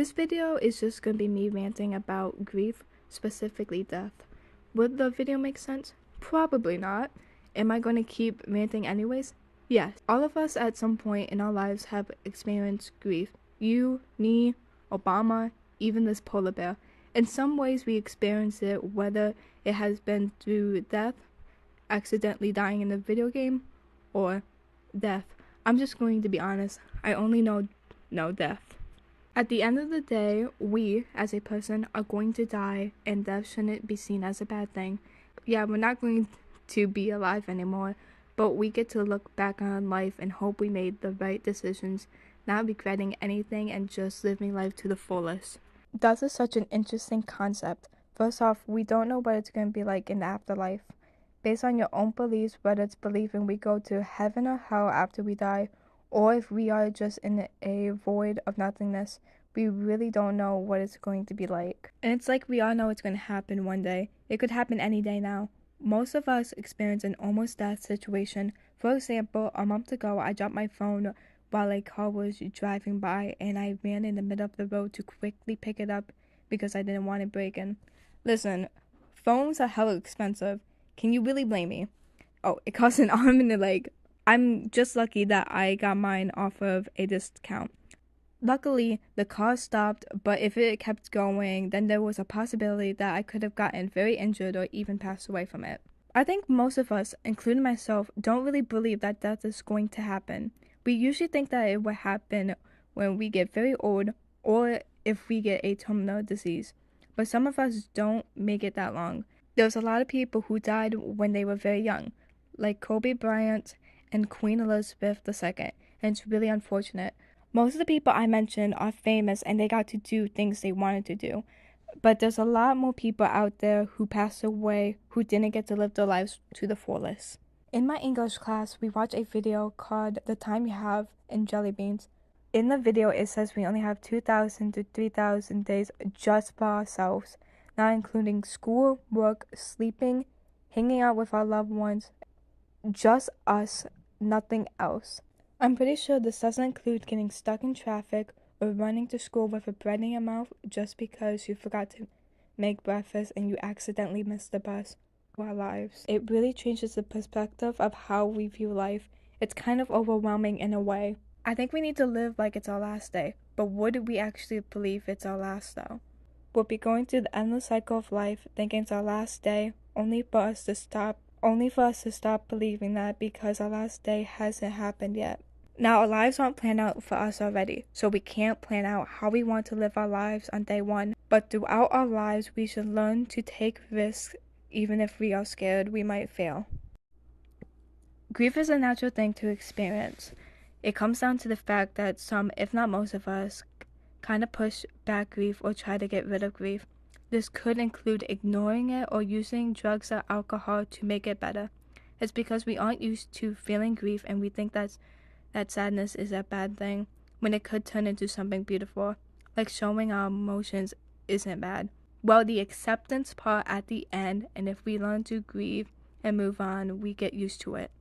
This video is just gonna be me ranting about grief, specifically death. Would the video make sense? Probably not. Am I gonna keep ranting anyways? Yes. All of us at some point in our lives have experienced grief. You, me, Obama, even this polar bear. In some ways we experience it, whether it has been through death, accidentally dying in a video game, or death. I'm just going to be honest, I only know death. At the end of the day, we, as a person, are going to die, and death shouldn't be seen as a bad thing. Yeah, we're not going to be alive anymore, but we get to look back on life and hope we made the right decisions, not regretting anything and just living life to the fullest. Death is such an interesting concept. First off, we don't know what it's going to be like in the afterlife. Based on your own beliefs, whether it's believing we go to heaven or hell after we die, or if we are just in a void of nothingness, we really don't know what it's going to be like. And it's like we all know it's going to happen one day. It could happen any day now. Most of us experience an almost death situation. For example, a month ago, I dropped my phone while a car was driving by, and I ran in the middle of the road to quickly pick it up because I didn't want it breaking. Listen, phones are hella expensive. Can you really blame me? Oh, it costs an arm and a leg. I'm just lucky that I got mine off of a discount. Luckily, the car stopped, but if it kept going, then there was a possibility that I could have gotten very injured or even passed away from it. I think most of us, including myself, don't really believe that death is going to happen. We usually think that it will happen when we get very old or if we get a terminal disease. But some of us don't make it that long. There's a lot of people who died when they were very young, like Kobe Bryant and Queen Elizabeth II, and it's really unfortunate. Most of the people I mentioned are famous and they got to do things they wanted to do. But there's a lot more people out there who passed away who didn't get to live their lives to the fullest. In my English class, we watched a video called The Time You Have in Jelly Beans. In the video, it says we only have 2,000 to 3,000 days just for ourselves, not including school, work, sleeping, hanging out with our loved ones. Just us, nothing else. I'm pretty sure this doesn't include getting stuck in traffic or running to school with a bread in your mouth just because you forgot to make breakfast and you accidentally missed the bus. Our lives. It really changes the perspective of how we view life. It's kind of overwhelming in a way. I think we need to live like it's our last day, but would we actually believe it's our last though? We'll be going through the endless cycle of life, thinking it's our last day, only for us to stop believing that because our last day hasn't happened yet. Now, our lives aren't planned out for us already, so we can't plan out how we want to live our lives on day one. But throughout our lives, we should learn to take risks, even if we are scared we might fail. Grief is a natural thing to experience. It comes down to the fact that some, if not most of us, kind of push back grief or try to get rid of grief. This could include ignoring it or using drugs or alcohol to make it better. It's because we aren't used to feeling grief and we think that sadness is a bad thing when it could turn into something beautiful, like showing our emotions isn't bad. Well, the acceptance part at the end, and if we learn to grieve and move on, we get used to it.